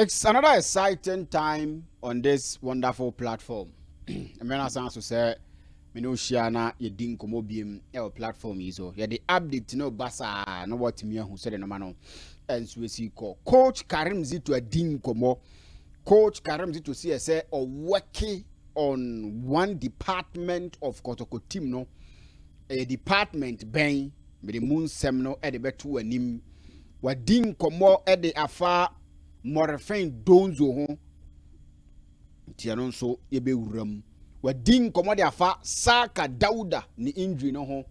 It's another exciting time on this wonderful platform. I mean, as I say, me no share na ye din komo biem e platform yi so. Ye the update no basa no what me hu say no ma no. And so we see Coach Karim Zito a din komo. Coach Karim Zito say or working on one department of Kotoko'S team no. A department ben me the moon sem no e de beto anim. Wa din komo e de afa Morefin donzo ho tiano nso yebe wuram wadin komode afa Saaka Dauda ni injury no ho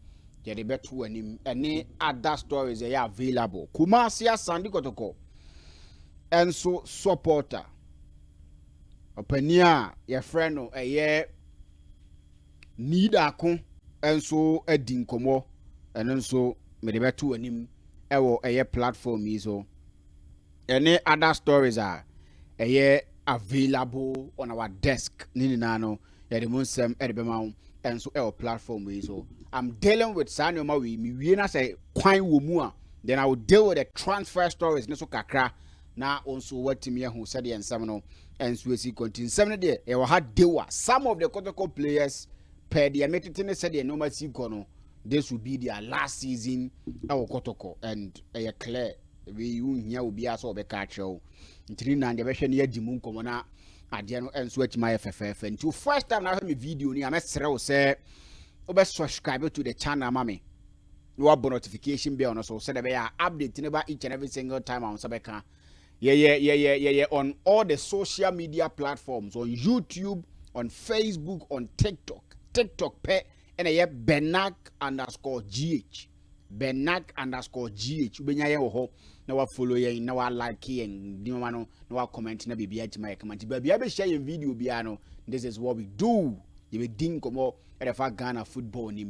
ye de beto anim ene other stories are available Kumasi Asante Kotoko enso supporter opania ye friend no eye need akon enso adin komo ene nso me de beto anim ewo eye platform yi so. Any other stories are available on our desk. Ninano, the Munsem Edbemau, and so our platform. So I'm dealing with Sanoma. We say Quine Wumua. Then I will deal with the transfer stories. Neso Kakra. Now also what Timia who said and Samano and Swissy continue 7 days. It will have dewa. Some of the Kotoko'S players per the American said the normal Sikono. This will be their last season. Our Kotoko'S and a clear. We here will be also be catch you. Ntina and the version here Jimun Komona Adiano and switch my FFF. And to first time I have my video near I say over subscribe to the channel, mommy. You have notification bell on so said they are updating about each and every single time on Sabeka. Yeah. On all the social media platforms, on YouTube, on Facebook, on TikTok pay and a Benak_GH. Benak_GH. Ubenya ye ho na wa follow ye na wa like and di no na wa comment na bibia tima comment bibia be share your video bia no. This is what we do. You be din komo e the fa Ghana football ni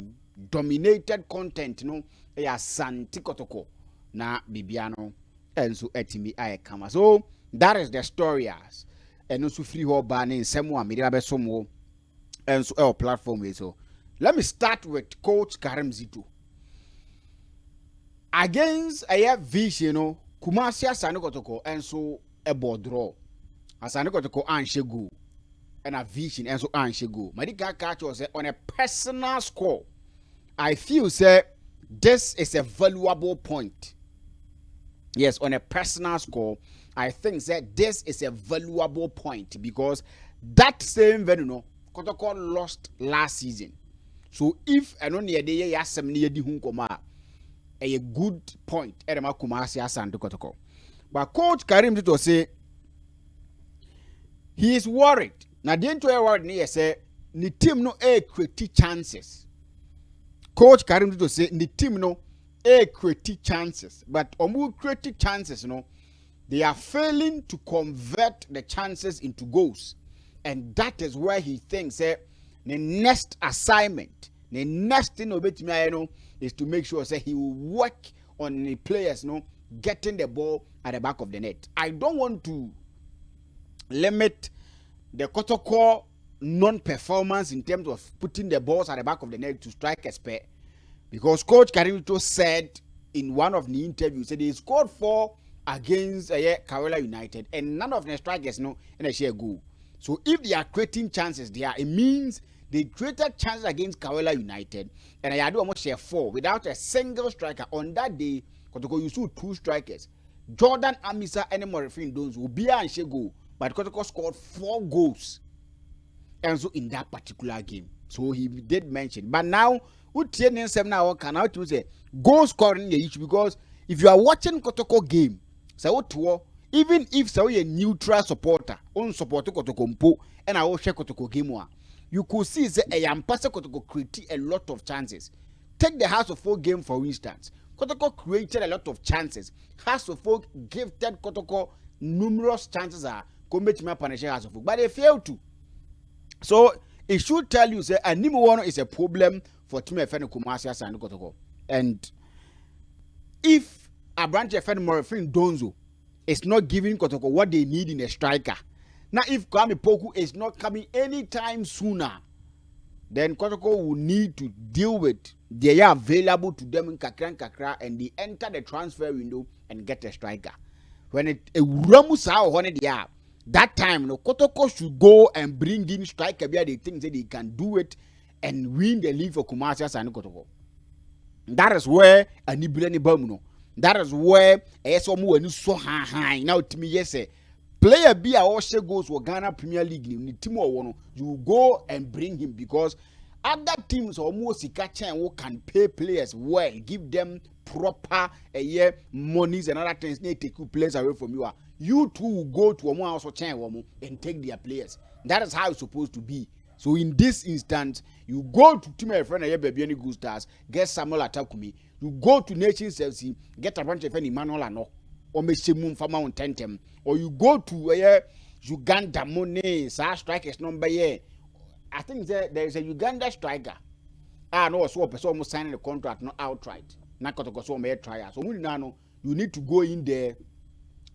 dominated content no e Asante Kotoko'S na bibia no enso etimi aye kama. So that is the story as and no so free ho ba ne nsem a me dey be somo enso e platform we. So let me start with Coach Karim Zito. Against a vision, you know, Kumasi Asante Kotoko'S and so a board draw. Asante Kotoko'S Anshegu and a vision and so Anshegu. Medical catch was on a personal score. I feel say this is a valuable point. Yes, on a personal score, I think that this is a valuable point because that same venue, Kotoko'S lost last season. So if I don't need a yasem near the hunkoma. A good point. Edema Kumasi Asante Kotoko'S. But Coach Karim Zito say he is worried. Now the entire word near say the team no create chances. Coach Karim Zito say the team no create chances. But omu create chances no, they are failing to convert the chances into goals. And that is where he thinks the next assignment, the next thing is to make sure he will work on the players, getting the ball at the back of the net. I don't want to limit the Kotoko'S non-performance in terms of putting the balls at the back of the net to strike a spare, because Coach Karim Zito said in one of the interviews that he scored 4 against Kawela United and none of the strikers and a share goal. So if they are creating chances there, it means they created chances against Kawela United, and I do almost share 4 without a single striker. On that day, Kotoko'S used 2 strikers. Jordan Amisa and Morefin Dons will be and share goal, but Kotoko'S scored 4 goals. And so in that particular game, so he did mention. But now, what now can out to say goal scoring issue, because if you are watching Kotoko'S game, so what even if so a neutral supporter, on support Kotoko'S and I will share Kotoko'S game you could see that a Yampasa Kotoko'S create a lot of chances. Take the House of Folk game for instance. Kotoko'S created a lot of chances. House of Folk gifted Kotoko'S numerous chances combat House of Folk, but they failed to. So it should tell you that Animuano is a problem for Team FN Kumasi Asante Kotoko'S. And if a branch of FN Morefin Donzo is not giving Kotoko'S what they need in a striker, now if Kwame Poku is not coming anytime sooner, then Kotoko'S will need to deal with they are available to them in Kakra and they enter the transfer window and get a striker. when it a ramusa or honey dia, that time no Kotoko should go and bring in striker where they think that they can do it and win the league for Kumasi and Kotoko. That is where a Nibulani Bamuno. That is where a someone and so high now to me yes player B also goes to Ghana Premier League in Timo Wono, you go and bring him because other teams almost who can pay players well, give them proper monies and other things, they take players away from you. You too will go to a also and take their players. That is how it's supposed to be. So in this instance, you go to team a friend baby any good stars, get Samuel Atakumi, you go to Nations FC, get a bunch of any Emmanuel Ano, or Messimum Fama Tentem, or you go to Uganda money, strikers number I think there is a Uganda striker. No, so a person almost signing the contract not outright. Not Kotoko'S so may try. So you need to go in there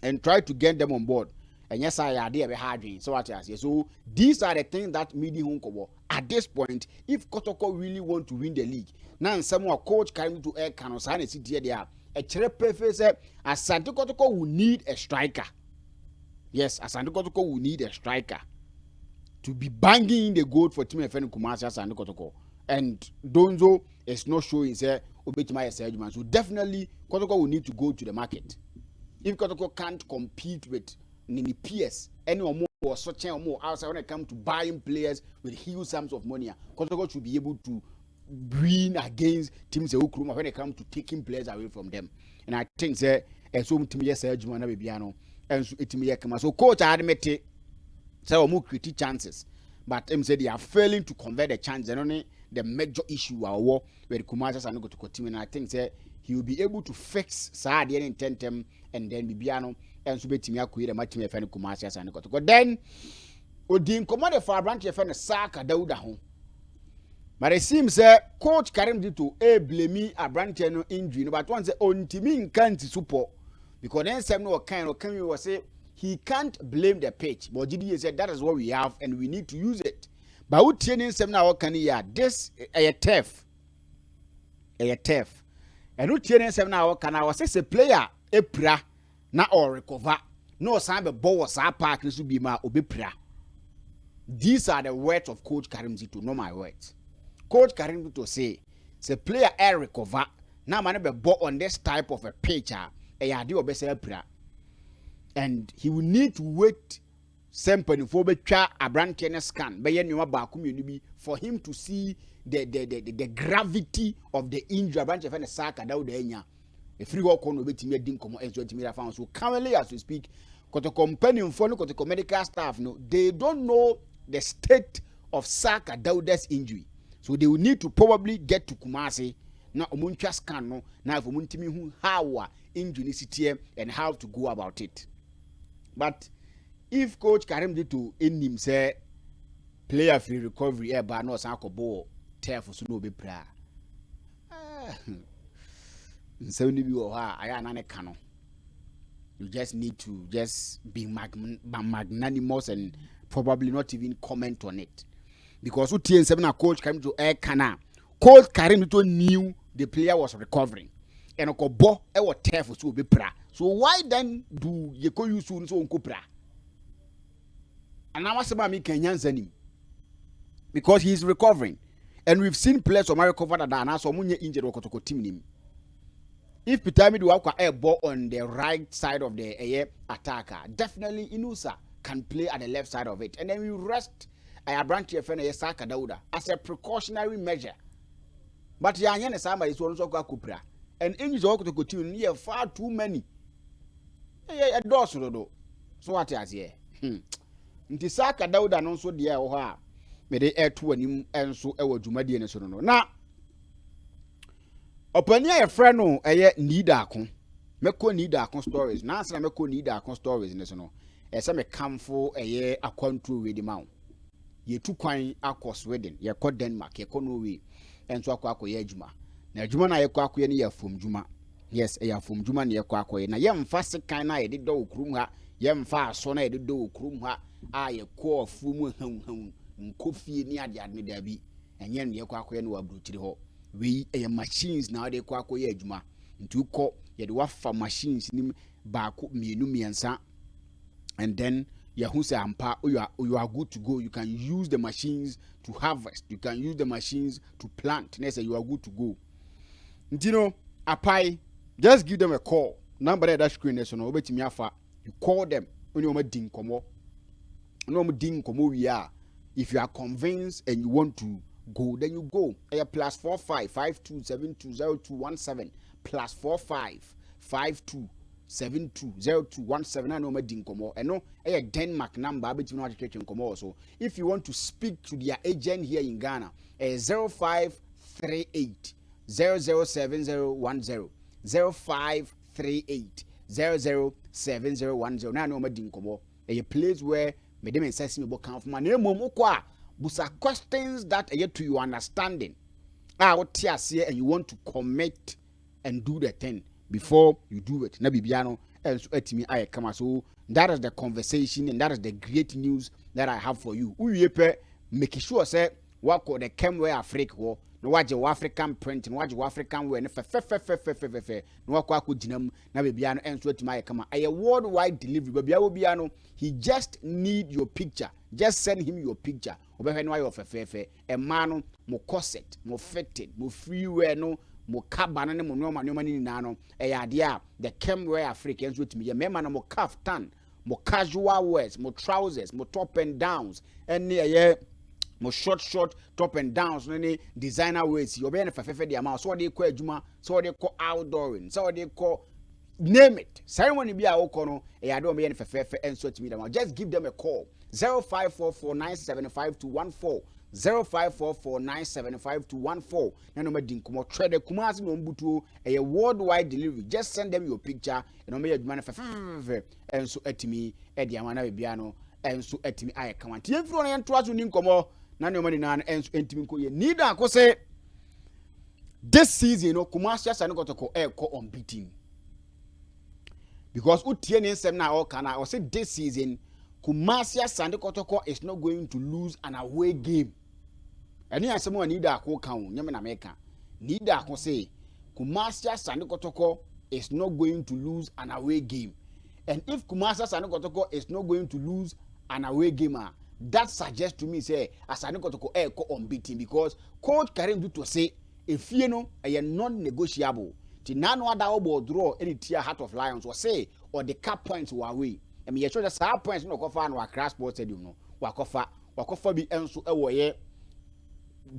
and try to get them on board. And yes, I idea be hard. So what I say. So these are the things that media Hunkobo at this point. If Kotoko'S really want to win the league, now someone coach carrying to air can sign a city there. A preface as Santo Kotoko'S will need a striker. Yes, as Santo Kotoko'S will need a striker to be banging in the goal for Team FN Kumasi and Kotoko'S. And Donzo is not showing say Obetima is so definitely Kotoko'S will need to go to the market. If Kotoko'S can't compete with Nini PS, any or more or such or more outside when it comes to buying players with huge sums of money, Kotoko'S should be able to win against teams when it comes to taking players away from them. And I think say so to me yes and so it me so coach I admit it. So more critique chances, but said they are failing to convert the chance. And only the major issue our war where the Kumasi and Kotoko'S team, and I think say he will be able to fix Saadi and Tentem and then Bibiano and Subetimia create a match me fan Kumasi and Kotoko'S. Then Odin command for a branch of Saaka Dauda home. But it seems coach Karim Zito blame a branch no injury, but once on team can't support because then some no kind of can was say. He can't blame the pitch, but GDA said that is what we have and we need to use it. But who training some now can this a turf. And who training some now can I say a player a pra na or recover. No sign of ball was our park to be my obipra. These are the words of Coach Karim Zito, no my words. Coach Karim Zito say player a recover. Now man be ball on this type of a pitch a yadi or best pra. And he will need to wait somebody for a branch and a scan for him to see the gravity of the injury branch of a Saaka Daudenya. A free walk on with me didn't come as well found. So currently as we speak, companion for Kotoko'S medical staff no, they don't know the state of Saaka Dauda's injury. So they will need to probably get to Kumasi. Now Omuncha scan no now for Muntimi who how injury is and how to go about it. But if Coach Karim Zito in him say player free recovery but no Saaka ball tear for no be prayer. So I am canon. You just need to just be magnanimous and probably not even comment on it. Because who TN7 coach came to air cana. Coach Karim Zito knew the player was recovering. And a kobo ever tear for so be prayer. So why then do you call you soon so unkupra? And now what's about me Kenyan him? Because he's recovering. And we've seen players of Mario cover that are now so many injured Kotoko'S team. If Pitami do have a ball on the right side of the attacker, definitely Inusa can play at the left side of it. And then we rest a branch of Saaka Dauda as a precautionary measure. But Yanyan somebody is also Kupra. And injuries of Kotoko'S team near far too many. A dorsal do. So what is here? Nti Saaka Dauda no so dia wo ha me de eto anim enso e wadwumadi ne so no na opani a friend no eye need akon meko need akon stories na asana meko need akon stories ne so no e se me kamfo eye akwantu we di mawo ye tu kwan akọ Sweden ye kọ Denmark ye kọ Norway enso akọ ye adwuma na adwuma na ye kọ akọ ye ne ye fom dwuma yes e ya fom dwuma ne ye kọ akọ ye na ye mfa sekan na ye de do okrum ha ye mfa aso na ye de do okrum ha a ye kọ afumu han nkofie ni ade ade da bi enye ne ye kọ akọ ye ne wabruchiri ho we machines na de kọ akọ ye adwuma nti ukọ ye de wafa machines ni baako mienu miensa, and then you are good to go. You can use the machines to harvest, you can use the machines to plant. Next, you are good to go. You know, apai, just give them a call. Number that screen is on over to me. You call them when you're ding komo. No ding komo we are. If you are convinced and you want to go, then you go. Plus 4552720217 plus 4552720217. I know my ding komo. And no, a Denmark number between what you can komo also. If you want to speak to their agent here in Ghana, 0538 007010 0538 007010. Now I know my ding komo. A place where me says me about count man busa questions that are yet to your understanding. What here and you want to commit and do the thing before you do it. Na bibiano and so etimi I come. So that is the conversation and that is the great news that I have for you. Uyepe make sure say what the camera Africa wo no waje African print no waje African we no fe no wakwa dinam na bibiano and so etimi I come. A worldwide delivery bibiano he just need your picture. Just send him your picture. Obehwe no ayo fe e man mo corset mo fitted mo free wear no mo kabana ne mo no ni na no e ade a the camera Africans with me me man mo kaftan mo casual wears mo trousers mo top and downs and mo short top and downs no ni designer wears you be na fe de amount so they call adwuma so they call outdooring so they call name it ceremony be a okono e ade o me na fe and so to me them just give them a call 0544975214 0544975214 na no madin komo trade Kumasi no mbutu a worldwide delivery. Just send them your picture and me adwuma na fe and so etimi e dia mana bia no and so etimi aye kawanti enfro no ento aso ni komo na no mani na and so etimi ko ye need akose this season no Kumasi asa no Kotoko ko unbeaten because utie ni nsem na all kana o say this season Kumasi Sande Kotoko is not going to lose an away game. Any as someone need a co count, Yaman America. Need a say Kumasi Sande Kotoko is not going to lose an away game. And if Kumasi Sande Kotoko is not going to lose an away game, that suggests to me say Sande Kotoko ko unbeaten because Coach Karim do to say if you know a non-negotiable. The nano other draw any tier Heart of Lions or say or the cap points were away. I mean, you show the star points no cover no crash sports stadium no. Wakofa be enso ewo ye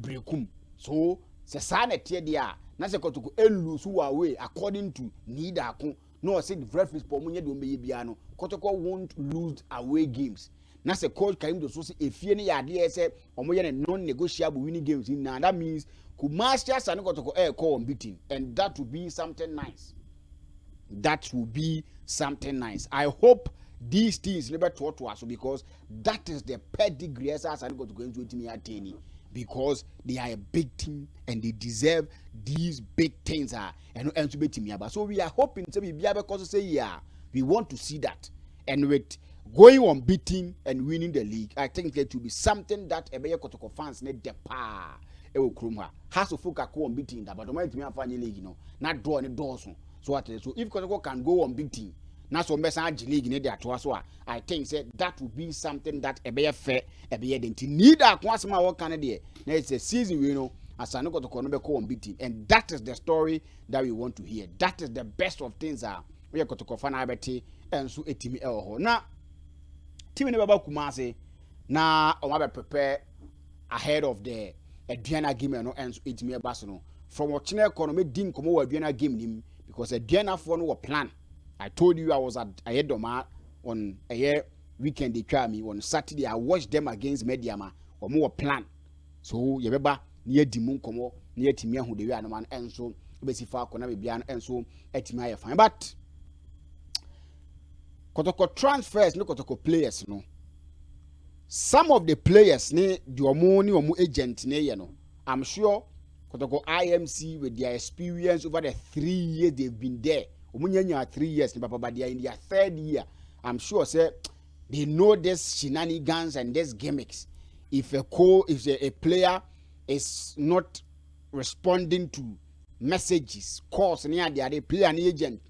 brekum. So se sana tie dia na se Kotoko lose away according to need akon. No say the referees po munye de omeye bia no. Kotoko won't lose away games. Na se coach Karim do so say efie ne yade say omoye ne non-negotiable winning games in na that means Kumasi Sande Kotoko ko unbeaten and that will be something nice. That will be something nice. I hope these things never taught to us because that is the pedigree as I got to go into me attaining because they are a big team and they deserve these big things and to be team. So we are hoping to be because say yeah, we want to see that. And with going unbeaten and winning the league, I think it will be something that a Kotoko fans need the power. Has to focus on beating that, but don't me have league, not draw any doors. So if Kotoko can go on beating. Na so message league ne dia to aso I think say that would be something that e be fair e be denti need akwasema wo kan de na it's a season we know Asane Kotoko no be ko unbeaten and that is the story that we want to hear. That is the best of things we Kotoko fan abeti enso etimi e ho na team ne baba Kumasi na o ma be prepare ahead of the Aduana game no enso etimi e baso no from ochine economy din komo wa Aduana game nim because Aduana for no plan. I told you I was at Ayedoma on a year weekend. They try me on Saturday. I watched them against Mediama or more plan. So you remember near Dimun Komo, near Timia who they were man and so basically Kona Bian and so Etimaya fine. But Kotoko transfers, no Kotoko players, no. Some of the players ne Duomoni or mu agent ne you know. I'm sure Kotoko IMC with their experience over the 3 years they've been there. 3 years, but they are in their 3rd year. I'm sure, sir, they know this shenanigans and these gimmicks. If a player is not responding to messages, calls, near the player and agent,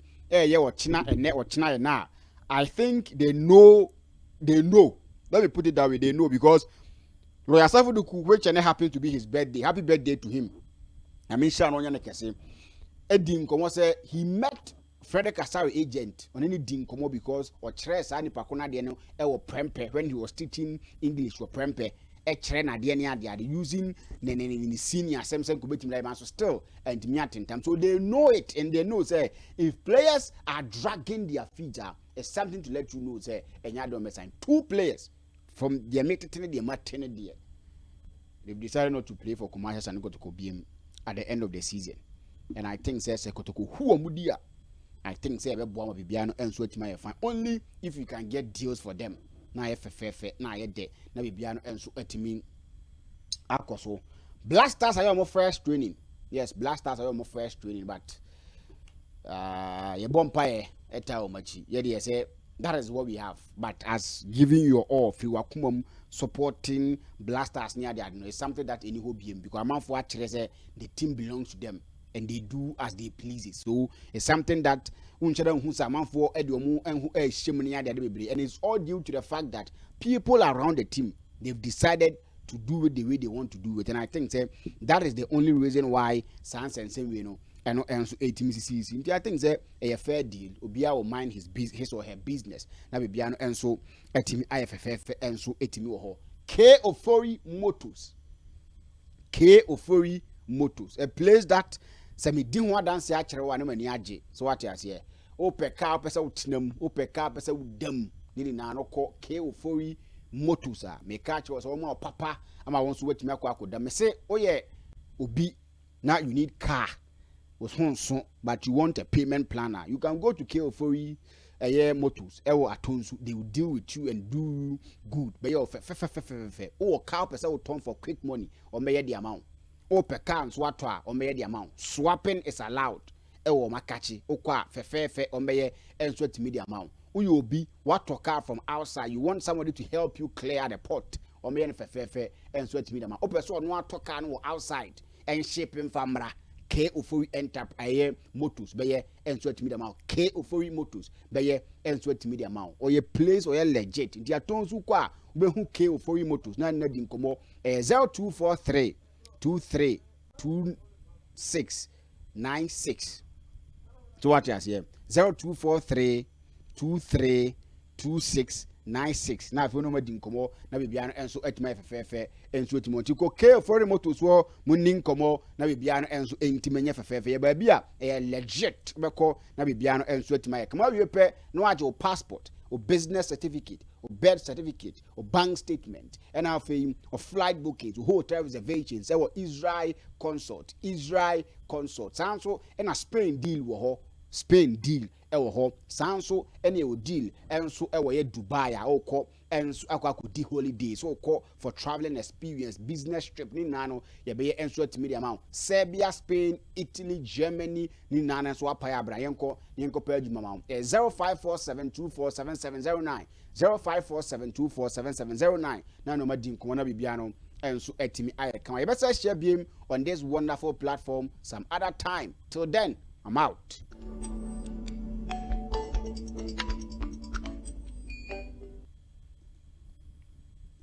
china and net or china na. I think they know. Let me put it that way. They know because Lawyer Safuduku, which happens to be his birthday. Happy birthday to him. I mean, Shan Onyane Kese. Eddie Nkomo said he met Frederick Asari agent on any Dinkomo because or Tres Ani Pakuna Deno or Prempe when he was teaching English for Prempe. Trena DNA they are using the senior Samson Kubetim Laiman so still and Miatin time. So they know it and they know say if players are dragging their feet out, it's something to let you know say and you don't sign 2 players from their mate the Martin dear. They've decided not to play for commercials and go to Kotoko'S at the end of the season. And I think say Kotoko'S who amudia. I think say Eboamo Bibiano and so my fine only if you can get deals for them. Na FFF na ye de na Bibiano and so etimi akoso. Blasters are your first training. Yes, Blasters are your first training, but ye bompaye eta omachi. Ye dey say that is what we have. But as giving your all, Fiwakumum supporting Blasters near the is something that any hobby because I'm for actually say the team belongs to them and they do as they please. So it's something that who's a man for Ediomu and who is Shimania and it's all due to the fact that people around the team they've decided to do it the way they want to do it. And I think say that is the only reason why Sans and Same and so 18 season. I think say a fair deal. Obia will mind his or her business. Now be biano and so etimi IFFF and so etimi ho. K Ofori Motors. A place that semi din wa dance ya kire wa no mani age. So what you say? Opeka pesa utinam, opeka pesa udam. Nini na no ko K Ofori Motors a. Me catch was o papa ama won so wetimi akwa me say oye obi now you need car. But you want a payment planner, you can go to KO4 Motors. They will deal with you and do good. But you car person will turn for quick money or measure the amount. Or per car and swatwa or measure the amount. Swapping is allowed. Makachi or or measure and sweat me the amount. You will be what to car from outside. You want somebody to help you clear the port or measure and sweat me the amount. Or person want to car outside and shipping famra. K Ofori Enterprise Motors beye and sweat me the amount. K Ofori Motors beye and sweat me the amount. Or your place or your legit. Dia tonsu kwa ube who K Ofori Motors na nadin komo 0243 23 2696. So what you say? 0243 23 2696. Now if you know my dinkomo, na bibiano enso etima fefefe enso etimo ko K Ofori Motors wo munin komo na bibiano enso entimenye fefefe ye ba bia legit beko na bibiano enso etima ye kama we pe no age o passport or business certificate or birth certificate or bank statement and our fame or flight bookings or hotel reservations or Israel consort sounds so and a Spain deal wo Spain deal sanso any deal and so Dubai and so holidays so call for traveling experience business trip ni nano ye be enso media amount Serbia, Spain, Italy, Germany ni nana so apaya bra yenko pa adwuma amount 0547247709 0547247709 na no madin ko na bibia no enso etimi aye kan ye better share biem on this wonderful platform some other time. Till then, I'm out.